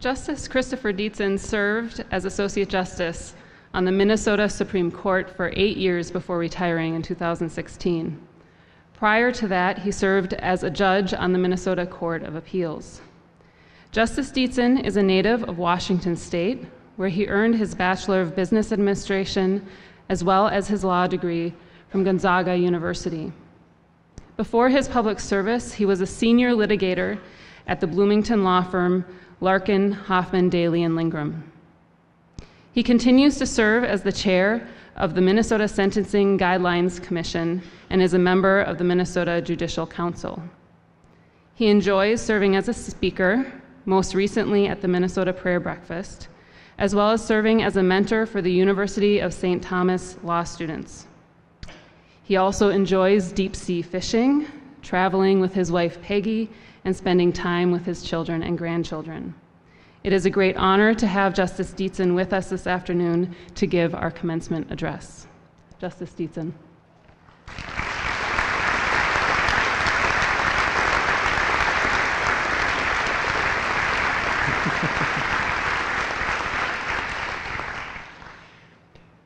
Justice Christopher Dietzen served as Associate Justice on the Minnesota Supreme Court for 8 years before retiring in 2016. Prior to that, he served as a judge on the Minnesota Court of Appeals. Justice Dietzen is a native of Washington State, where he earned his Bachelor of Business Administration as well as his law degree from Gonzaga University. Before his public service, he was a senior litigator at the Bloomington law firm Larkin, Hoffman, Daly, and Lingram. He continues to serve as the chair of the Minnesota Sentencing Guidelines Commission and is a member of the Minnesota Judicial Council. He enjoys serving as a speaker, most recently at the Minnesota Prayer Breakfast, as well as serving as a mentor for the University of St. Thomas law students. He also enjoys deep-sea fishing, traveling with his wife Peggy, and spending time with his children and grandchildren. It is a great honor to have Justice Dietzen with us this afternoon to give our commencement address. Justice Dietzen.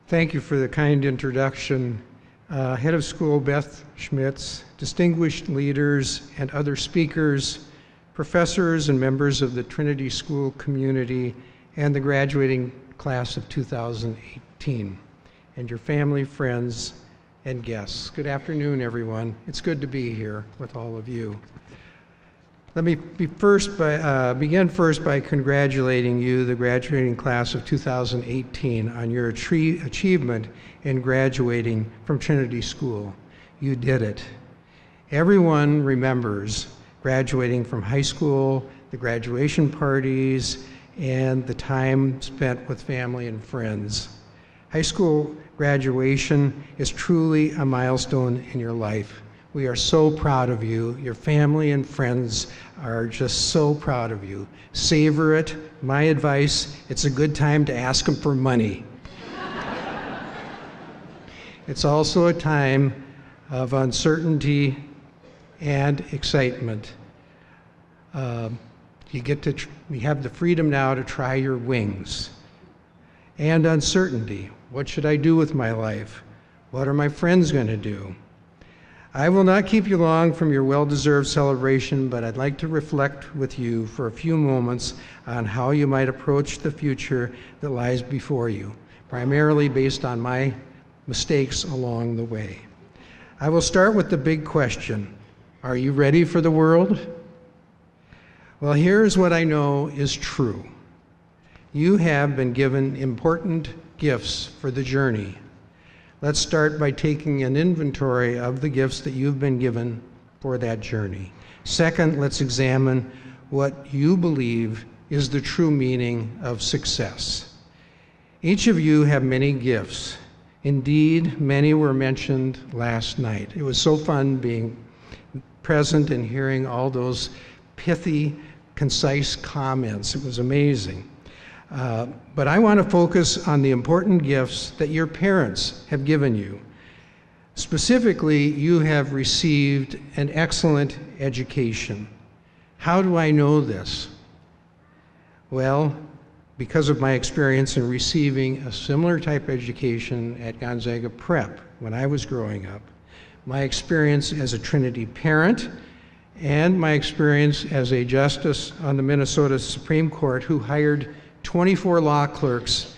Thank you for the kind introduction. Head of School Beth Schmitz, distinguished leaders and other speakers, professors and members of the Trinity School community, and the graduating class of 2018, and your family, friends, and guests. Good afternoon, everyone. It's good to be here with all of you. Let me begin first by congratulating you, the graduating class of 2018, on your achievement in graduating from Trinity School. You did it. Everyone remembers graduating from high school, the graduation parties, and the time spent with family and friends. High school graduation is truly a milestone in your life. We are so proud of you. Your family and friends are just so proud of you. Savor it. My advice, it's a good time to ask them for money. It's also a time of uncertainty and excitement. You have the freedom now to try your wings. And uncertainty. What should I do with my life? What are my friends going to do? I will not keep you long from your well-deserved celebration, but I'd like to reflect with you for a few moments on how you might approach the future that lies before you, primarily based on my mistakes along the way. I will start with the big question. Are you ready for the world? Well, here's what I know is true. You have been given important gifts for the journey. Let's start by taking an inventory of the gifts that you've been given for that journey. Second, let's examine what you believe is the true meaning of success. Each of you have many gifts. Indeed, many were mentioned last night. It was so fun being present and hearing all those pithy, concise comments. It was amazing. But I want to focus on the important gifts that your parents have given you. Specifically, you have received an excellent education. How do I know this? Well, because of my experience in receiving a similar type of education at Gonzaga Prep when I was growing up, my experience as a Trinity parent, and my experience as a justice on the Minnesota Supreme Court who hired 24 law clerks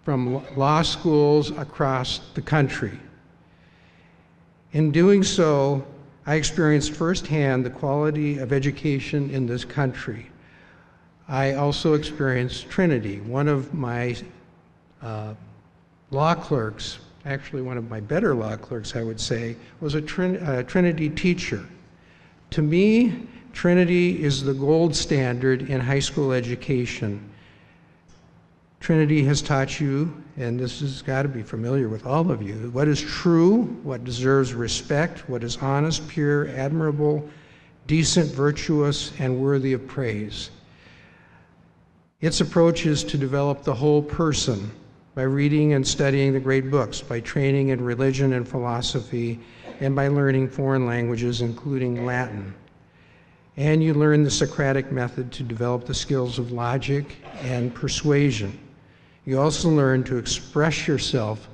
from law schools across the country. In doing so, I experienced firsthand the quality of education in this country. I also experienced Trinity. One of my law clerks, actually one of my better law clerks, I would say, was a Trinity teacher. To me, Trinity is the gold standard in high school education. Trinity has taught you, and this has got to be familiar with all of you, what is true, what deserves respect, what is honest, pure, admirable, decent, virtuous, and worthy of praise. Its approach is to develop the whole person by reading and studying the great books, by training in religion and philosophy, and by learning foreign languages, including Latin. And you learn the Socratic method to develop the skills of logic and persuasion. You also learn to express yourself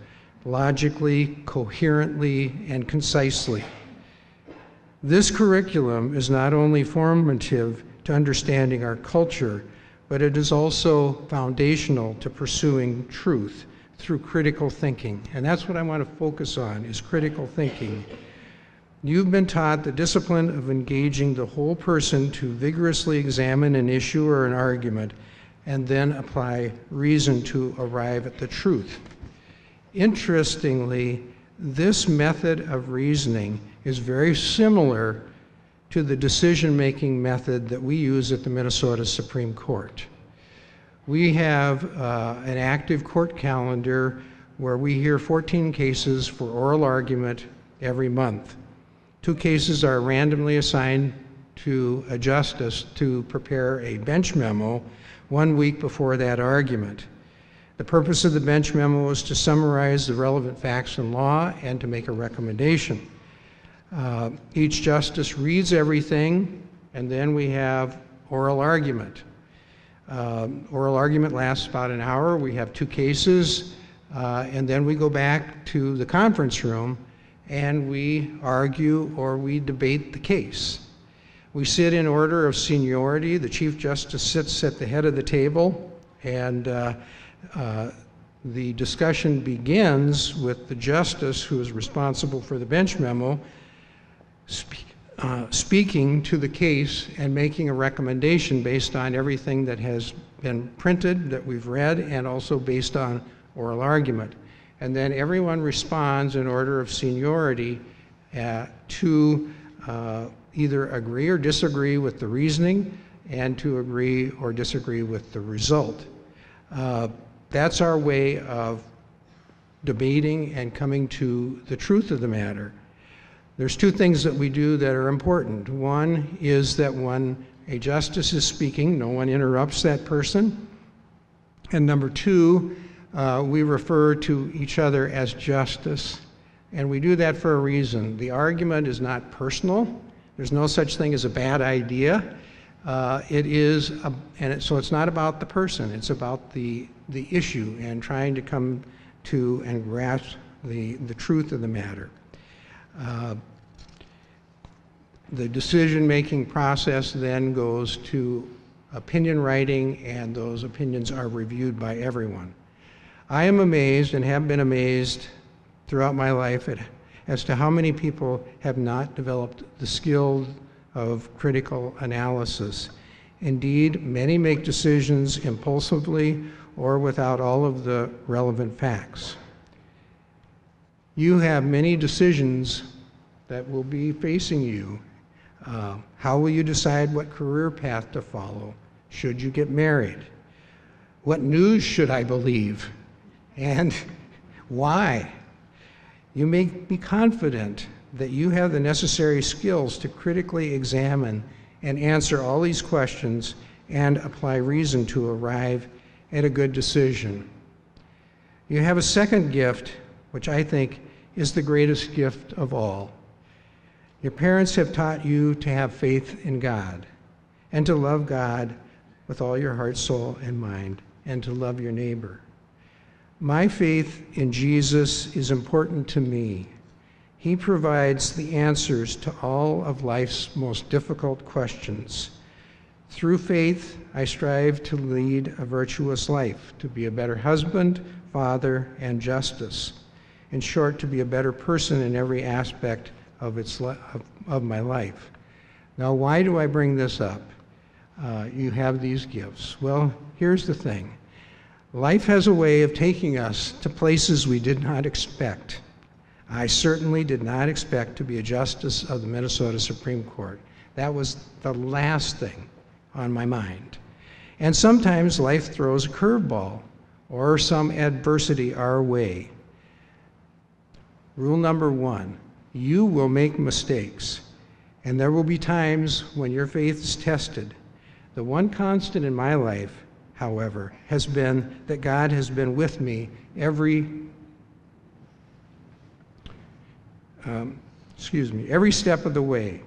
logically, coherently, and concisely. This curriculum is not only formative to understanding our culture, but it is also foundational to pursuing truth through critical thinking. And that's what I want to focus on, is critical thinking. You've been taught the discipline of engaging the whole person to vigorously examine an issue or an argument and then apply reason to arrive at the truth. Interestingly, this method of reasoning is very similar to the decision-making method that we use at the Minnesota Supreme Court. We have an active court calendar where we hear 14 cases for oral argument every month. 2 cases are randomly assigned to a justice to prepare a bench memo 1 week before that argument. The purpose of the bench memo is to summarize the relevant facts and law and to make a recommendation. Each justice reads everything, and then we have oral argument. Oral argument lasts about an hour. We have 2 cases, and then we go back to the conference room and we argue or we debate the case. We sit in order of seniority. The Chief Justice sits at the head of the table, and the discussion begins with the justice who is responsible for the bench memo speaking to the case and making a recommendation based on everything that has been printed, that we've read, and also based on oral argument. And then everyone responds in order of seniority to either agree or disagree with the reasoning and to agree or disagree with the result. That's our way of debating and coming to the truth of the matter. There's 2 things that we do that are important. One is that when a justice is speaking, no one interrupts that person. And number 2, we refer to each other as justice. And we do that for a reason. The argument is not personal. There's no such thing as a bad idea. So it's not about the person. It's about the issue and trying to come to and grasp the truth of the matter. The decision-making process then goes to opinion writing, and those opinions are reviewed by everyone. I am amazed and have been amazed throughout my life as to how many people have not developed the skill of critical analysis. Indeed, many make decisions impulsively or without all of the relevant facts. You have many decisions that will be facing you. How will you decide what career path to follow? Should you get married? What news should I believe? And why? You may be confident that you have the necessary skills to critically examine and answer all these questions and apply reason to arrive at a good decision. You have a second gift, which I think is the greatest gift of all. Your parents have taught you to have faith in God and to love God with all your heart, soul, and mind, and to love your neighbor. My faith in Jesus is important to me. He provides the answers to all of life's most difficult questions. Through faith, I strive to lead a virtuous life, to be a better husband, father, and justice. In short, to be a better person in every aspect of my life. Now, why do I bring this up? You have these gifts. Well, here's the thing. Life has a way of taking us to places we did not expect. I certainly did not expect to be a justice of the Minnesota Supreme Court. That was the last thing on my mind. And sometimes life throws a curveball or some adversity our way. Rule number 1, you will make mistakes, and there will be times when your faith is tested. The one constant in my life, however, has been that God has been with me every step of the way.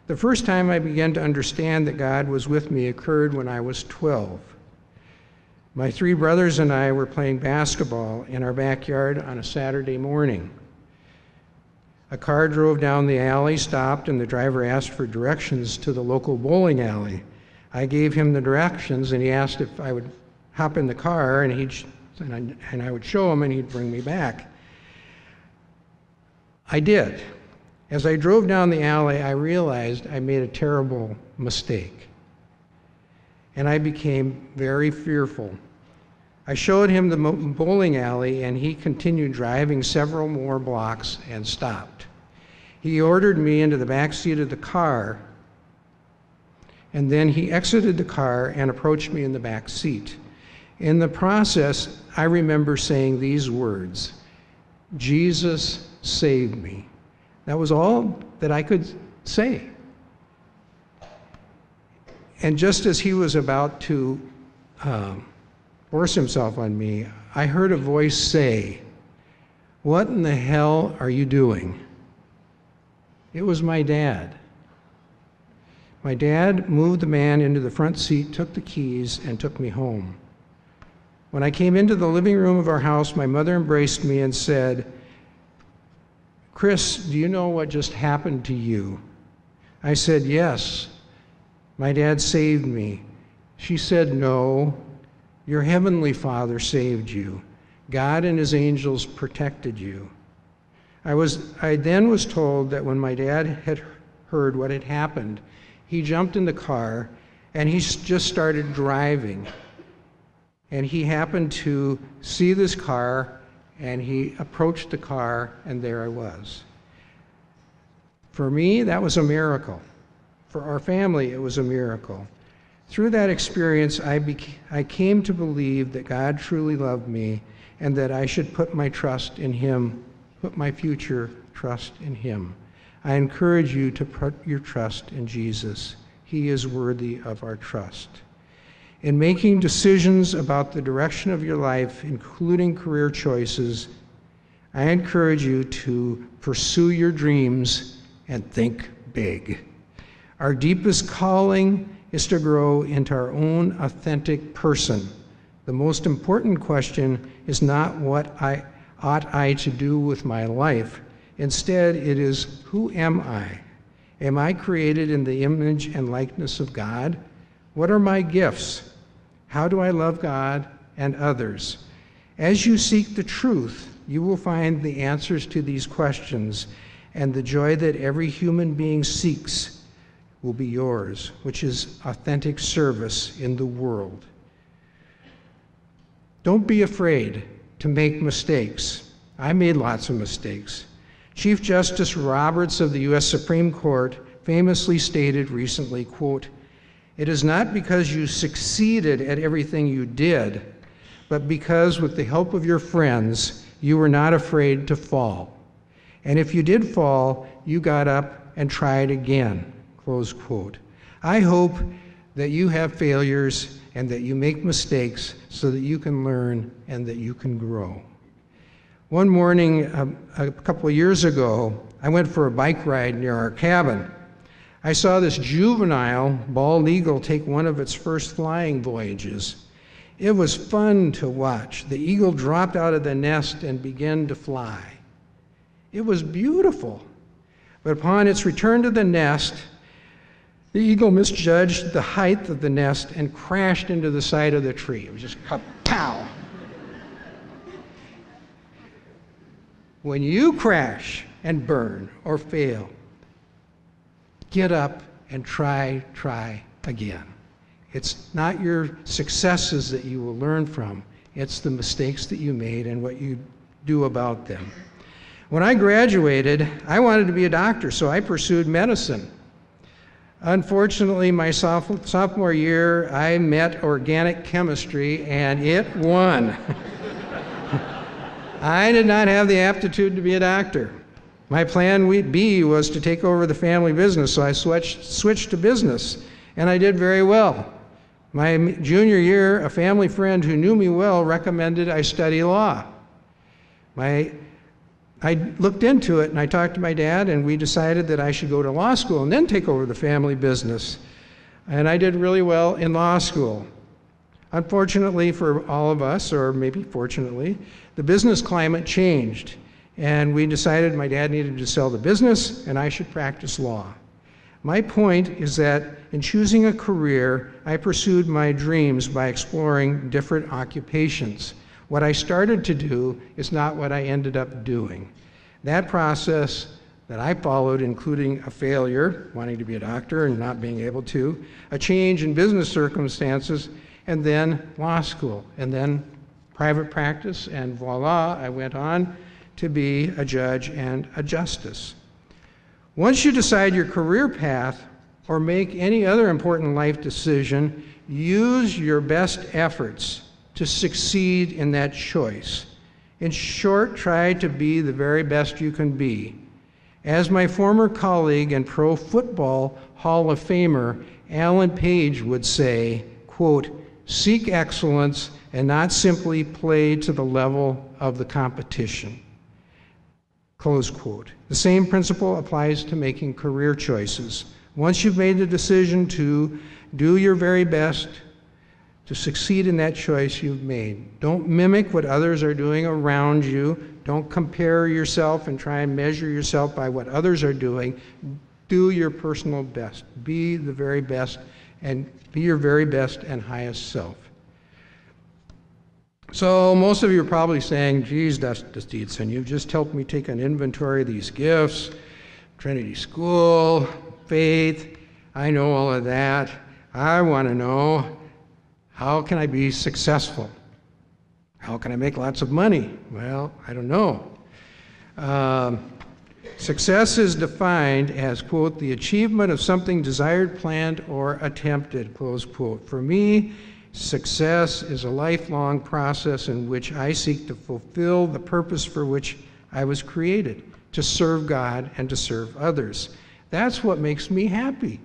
The first time I began to understand that God was with me occurred when I was 12. My 3 brothers and I were playing basketball in our backyard on a Saturday morning. A car drove down the alley, stopped, and the driver asked for directions to the local bowling alley. I gave him the directions, and he asked if I would hop in the car, and I would show him, and he'd bring me back. I did. As I drove down the alley, I realized I made a terrible mistake, and I became very fearful. I showed him the bowling alley, and he continued driving several more blocks and stopped. He ordered me into the back seat of the car, and then he exited the car and approached me in the back seat. In the process, I remember saying these words, "Jesus saved me." That was all that I could say. And just as he was about to force himself on me, I heard a voice say, "What in the hell are you doing?" It was my dad. My dad moved the man into the front seat, took the keys, and took me home. When I came into the living room of our house, my mother embraced me and said, "Chris, do you know what just happened to you?" I said, "Yes, my dad saved me." She said, "No, your heavenly Father saved you. God and his angels protected you." I then was told that when my dad had heard what had happened, he jumped in the car and he just started driving. And he happened to see this car, and he approached the car, and there I was. For me, that was a miracle. For our family, it was a miracle. Through that experience, I came to believe that God truly loved me and that I should put my trust in him, put my future trust in him. I encourage you to put your trust in Jesus. He is worthy of our trust. In making decisions about the direction of your life, including career choices, I encourage you to pursue your dreams and think big. Our deepest calling is to grow into our own authentic person. The most important question is not what ought I to do with my life. Instead, it is, who am I? Am I created in the image and likeness of God? What are my gifts? How do I love God and others? As you seek the truth, you will find the answers to these questions, and the joy that every human being seeks will be yours, which is authentic service in the world. Don't be afraid to make mistakes. I made lots of mistakes. Chief Justice Roberts of the U.S. Supreme Court famously stated recently, quote, "It is not because you succeeded at everything you did, but because with the help of your friends, you were not afraid to fall. And if you did fall, you got up and tried again," close quote. I hope that you have failures and that you make mistakes so that you can learn and that you can grow. One morning, a couple of years ago, I went for a bike ride near our cabin. I saw this juvenile bald eagle take one of its first flying voyages. It was fun to watch. The eagle dropped out of the nest and began to fly. It was beautiful. But upon its return to the nest, the eagle misjudged the height of the nest and crashed into the side of the tree. It was just pow. When you crash and burn or fail, get up and try again. It's not your successes that you will learn from. It's the mistakes that you made and what you do about them. When I graduated, I wanted to be a doctor, so I pursued medicine. Unfortunately, my sophomore year, I met organic chemistry, and it won. I did not have the aptitude to be a doctor. My plan B was to take over the family business, so I switched to business, and I did very well. My junior year, a family friend who knew me well recommended I study law. My I looked into it and I talked to my dad, and we decided that I should go to law school and then take over the family business. And I did really well in law school. Unfortunately for all of us, or maybe fortunately, the business climate changed. And we decided my dad needed to sell the business and I should practice law. My point is that in choosing a career, I pursued my dreams by exploring different occupations. What I started to do is not what I ended up doing. That process that I followed, including a failure, wanting to be a doctor and not being able to, a change in business circumstances, and then law school, and then private practice, and voila, I went on to be a judge and a justice. Once you decide your career path or make any other important life decision, use your best efforts to succeed in that choice. In short, try to be the very best you can be. As my former colleague and Pro Football Hall of Famer Alan Page would say, quote, "Seek excellence and not simply play to the level of the competition." Close quote. The same principle applies to making career choices. Once you've made the decision to do your very best, to succeed in that choice you've made. Don't mimic what others are doing around you. Don't compare yourself and try and measure yourself by what others are doing. Do your personal best. Be the very best, and be your very best and highest self. So most of you are probably saying, geez, Justice Dietzen, you've just helped me take an inventory of these gifts, Trinity School, faith, I know all of that. I want to know, how can I be successful? How can I make lots of money? Well, I don't know. Success is defined as, quote, the achievement of something desired, planned, or attempted, close quote. For me, success is a lifelong process in which I seek to fulfill the purpose for which I was created, to serve God and to serve others. That's what makes me happy.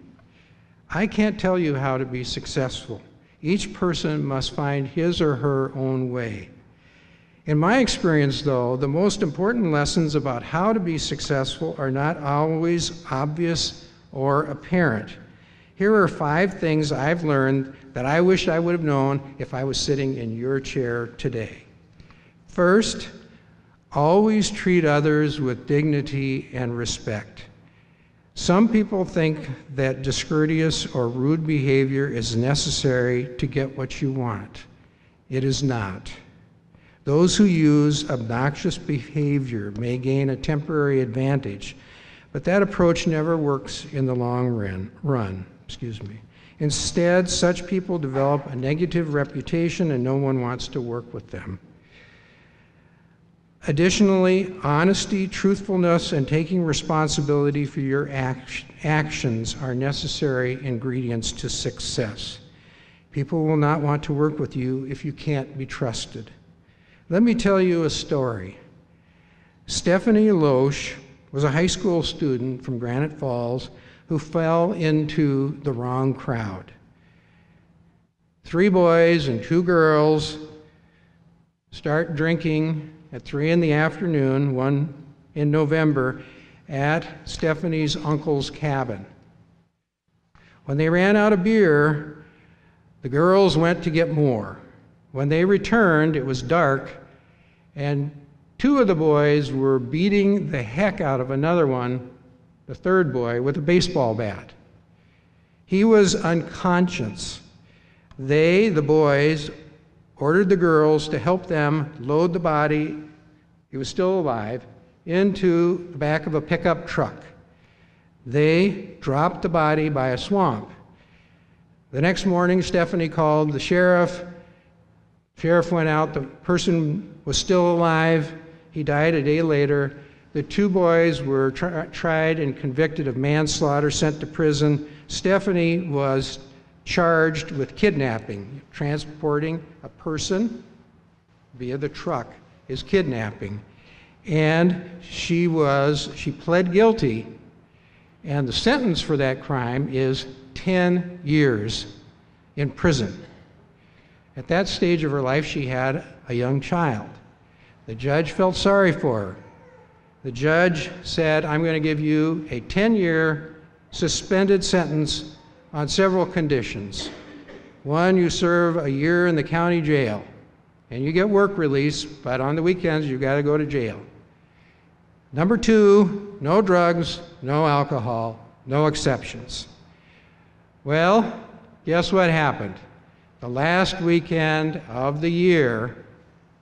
I can't tell you how to be successful. Each person must find his or her own way. In my experience, though, the most important lessons about how to be successful are not always obvious or apparent. Here are 5 things I've learned that I wish I would have known if I was sitting in your chair today. First, always treat others with dignity and respect. Some people think that discourteous or rude behavior is necessary to get what you want. It is not. Those who use obnoxious behavior may gain a temporary advantage, but that approach never works in the long run. Instead, such people develop a negative reputation and no one wants to work with them. Additionally, honesty, truthfulness, and taking responsibility for your actions are necessary ingredients to success. People will not want to work with you if you can't be trusted. Let me tell you a story. Stephanie Loesch was a high school student from Granite Falls who fell into the wrong crowd. 3 boys and 2 girls start drinking at 3 in the afternoon, one in November, at Stephanie's uncle's cabin. When they ran out of beer, the girls went to get more. When they returned, it was dark, and 2 of the boys were beating the heck out of another one, the 3rd boy, with a baseball bat. He was unconscious. They, the boys, ordered the girls to help them load the body, he was still alive, into the back of a pickup truck. They dropped the body by a swamp. The next morning, Stephanie called the sheriff. Sheriff went out. The person was still alive. He died a day later. The 2 boys were tried and convicted of manslaughter, sent to prison. Stephanie was charged with kidnapping. Transporting a person via the truck is kidnapping. And she pled guilty, and the sentence for that crime is 10 years in prison. At that stage of her life, she had a young child. The judge felt sorry for her. The judge said, I'm going to give you a 10-year suspended sentence on several conditions. One, you serve a year in the county jail, and you get work release, but on the weekends you got to go to jail. Number two, no drugs, no alcohol, no exceptions. Well, guess what happened? The last weekend of the year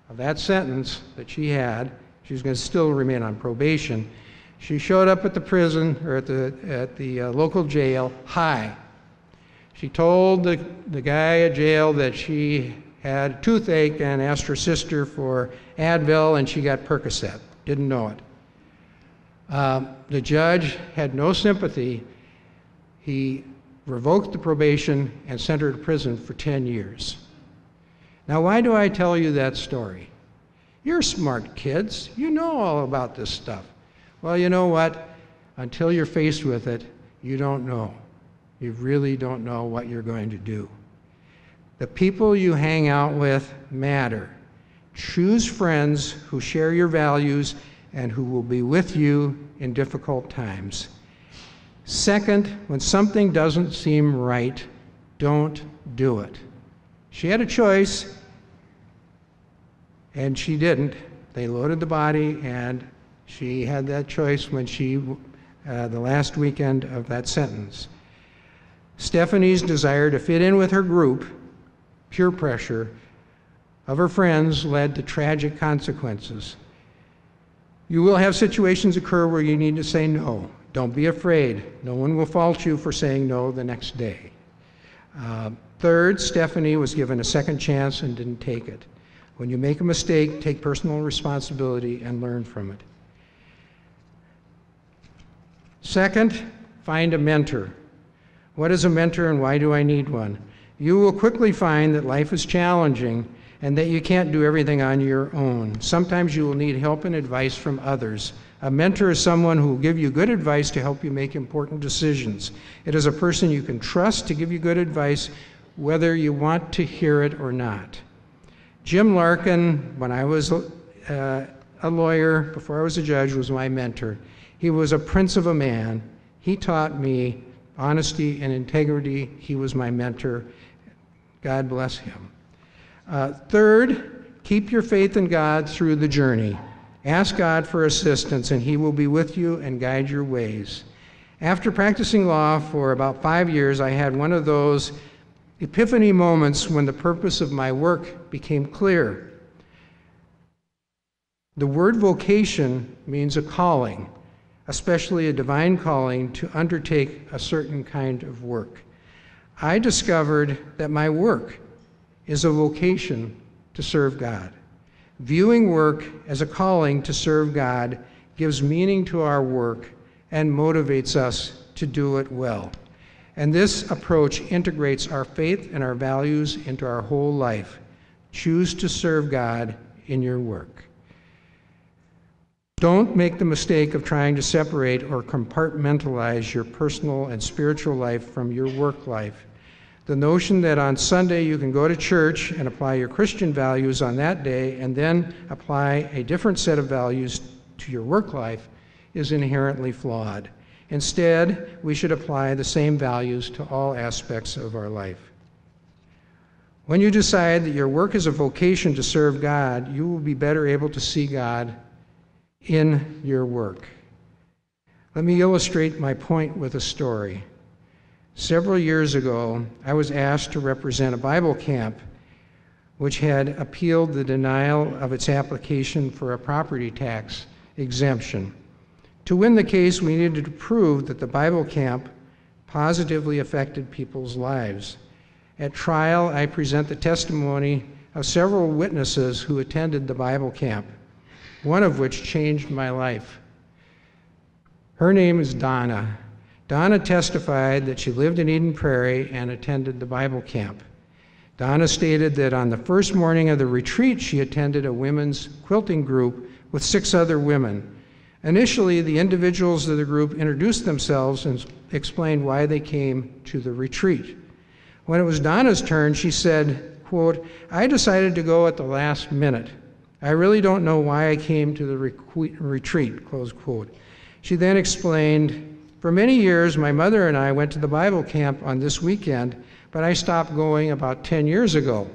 of that sentence that she had, she was going to still remain on probation. She showed up at the prison, or at the local jail, high. She told the guy at jail that she had a toothache and asked her sister for Advil, and she got Percocet. Didn't know it. The judge had no sympathy. He revoked the probation and sent her to prison for 10 years. Now, why do I tell you that story? You're smart kids. You know all about this stuff. Well, you know what? Until you're faced with it, you don't know. You really don't know what you're going to do. The people you hang out with matter. Choose friends who share your values and who will be with you in difficult times. Second, when something doesn't seem right, don't do it. She had a choice, and she didn't. They loaded the body, and she had that choice when the last weekend of that sentence. Stephanie's desire to fit in with her group, peer pressure of her friends, led to tragic consequences. You will have situations occur where you need to say no. Don't be afraid. No one will fault you for saying no the next day. Third, Stephanie was given a second chance and didn't take it. When you make a mistake, take personal responsibility and learn from it. Second, find a mentor. What is a mentor and why do I need one? You will quickly find that life is challenging and that you can't do everything on your own. Sometimes you will need help and advice from others. A mentor is someone who will give you good advice to help you make important decisions. It is a person you can trust to give you good advice, whether you want to hear it or not. Jim Larkin, when I was a lawyer, before I was a judge, was my mentor. He was a prince of a man. He taught me honesty and integrity. He was my mentor. God bless him. Third, keep your faith in God through the journey. Ask God for assistance, and He will be with you and guide your ways. After practicing law for about 5 years, I had one of those epiphany moments when the purpose of my work became clear. The word vocation means a calling, especially a divine calling to undertake a certain kind of work. I discovered that my work is a vocation to serve God. Viewing work as a calling to serve God gives meaning to our work and motivates us to do it well. And this approach integrates our faith and our values into our whole life. Choose to serve God in your work. Don't make the mistake of trying to separate or compartmentalize your personal and spiritual life from your work life. The notion that on Sunday you can go to church and apply your Christian values on that day and then apply a different set of values to your work life is inherently flawed. Instead, we should apply the same values to all aspects of our life. When you decide that your work is a vocation to serve God, you will be better able to see God in your work. Let me illustrate my point with a story. Several years ago, I was asked to represent a Bible camp which had appealed the denial of its application for a property tax exemption. To win the case, we needed to prove that the Bible camp positively affected people's lives. At trial, I present the testimony of several witnesses who attended the Bible camp, one of which changed my life. Her name is Donna. Donna testified that she lived in Eden Prairie and attended the Bible camp. Donna stated that on the first morning of the retreat, she attended a women's quilting group with 6 other women. Initially, the individuals of the group introduced themselves and explained why they came to the retreat. When it was Donna's turn, she said, quote, "I decided to go at the last minute. I really don't know why I came to the retreat, close quote. She then explained, for many years, my mother and I went to the Bible camp on this weekend, but I stopped going about 10 years ago.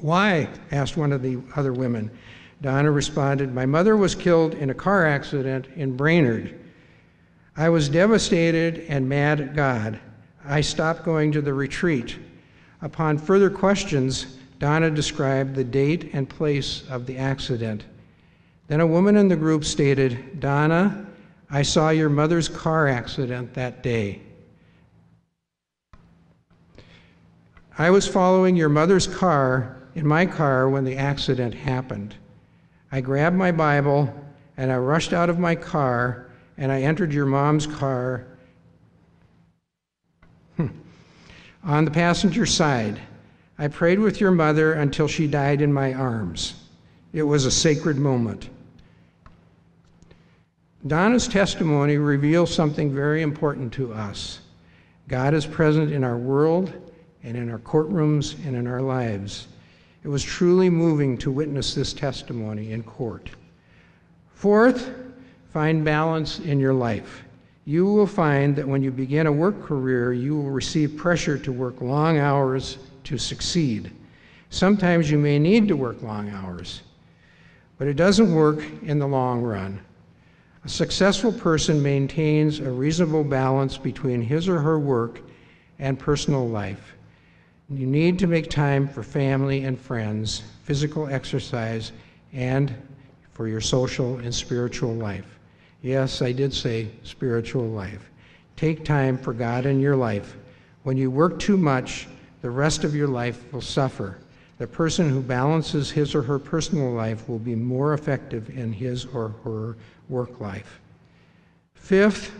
Why? Asked one of the other women. Donna responded, my mother was killed in a car accident in Brainerd. I was devastated and mad at God. I stopped going to the retreat. Upon further questions, Donna described the date and place of the accident. Then a woman in the group stated, Donna, I saw your mother's car accident that day. I was following your mother's car in my car when the accident happened. I grabbed my Bible and I rushed out of my car and I entered your mom's car on the passenger side. I prayed with your mother until she died in my arms. It was a sacred moment. Donna's testimony reveals something very important to us. God is present in our world and in our courtrooms and in our lives. It was truly moving to witness this testimony in court. Fourth, find balance in your life. You will find that when you begin a work career, you will receive pressure to work long hours to succeed. Sometimes you may need to work long hours, but it doesn't work in the long run. A successful person maintains a reasonable balance between his or her work and personal life. You need to make time for family and friends, physical exercise, and for your social and spiritual life. Yes, I did say spiritual life. Take time for God in your life. When you work too much, the rest of your life will suffer. The person who balances his or her personal life will be more effective in his or her work life. Fifth,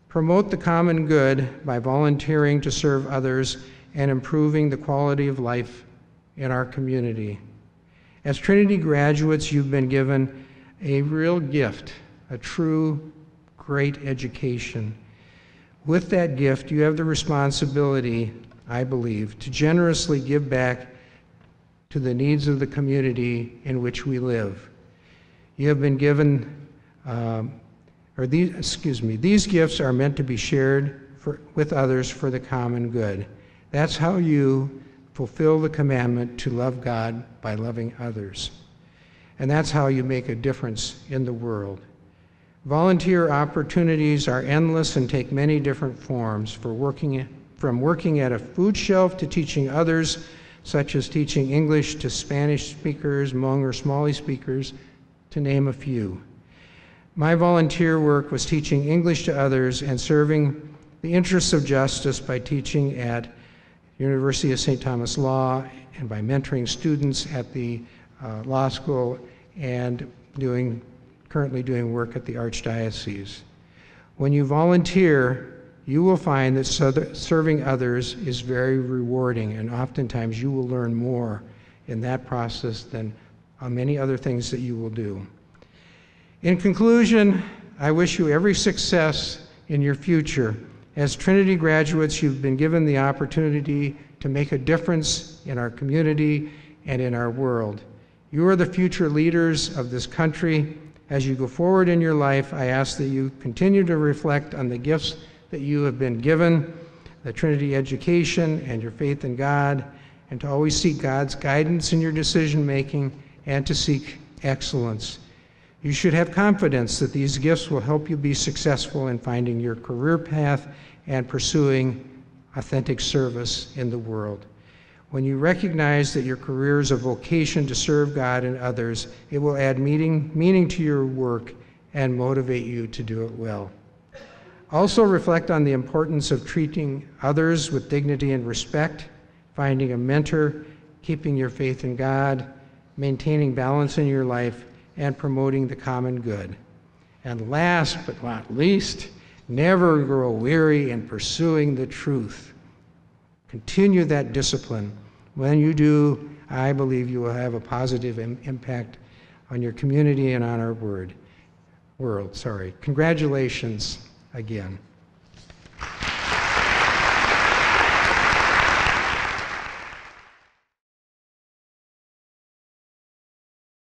promote the common good by volunteering to serve others and improving the quality of life in our community. As Trinity graduates, you've been given a real gift, a true great education. With that gift, you have the responsibility, I believe, to generously give back to the needs of the community in which we live. You have been given, these gifts are meant to be shared with others for the common good. That's how you fulfill the commandment to love God by loving others. And that's how you make a difference in the world. Volunteer opportunities are endless and take many different forms, from working at a food shelf to teaching others, such as teaching English to Spanish speakers, Hmong or Somali speakers, to name a few. My volunteer work was teaching English to others and serving the interests of justice by teaching at University of St. Thomas Law and by mentoring students at the law school and currently doing work at the Archdiocese. When you volunteer, you will find that serving others is very rewarding, and oftentimes you will learn more in that process than many other things that you will do. In conclusion, I wish you every success in your future. As Trinity graduates, you've been given the opportunity to make a difference in our community and in our world. You are the future leaders of this country. As you go forward in your life, I ask that you continue to reflect on the gifts that you have been given, the Trinity education and your faith in God, and to always seek God's guidance in your decision-making and to seek excellence. You should have confidence that these gifts will help you be successful in finding your career path and pursuing authentic service in the world. When you recognize that your career is a vocation to serve God and others, it will add meaning to your work and motivate you to do it well. Also reflect on the importance of treating others with dignity and respect, finding a mentor, keeping your faith in God, maintaining balance in your life, and promoting the common good. And last but not least, never grow weary in pursuing the truth. Continue that discipline. When you do, I believe you will have a positive impact on your community and on our world. Congratulations again.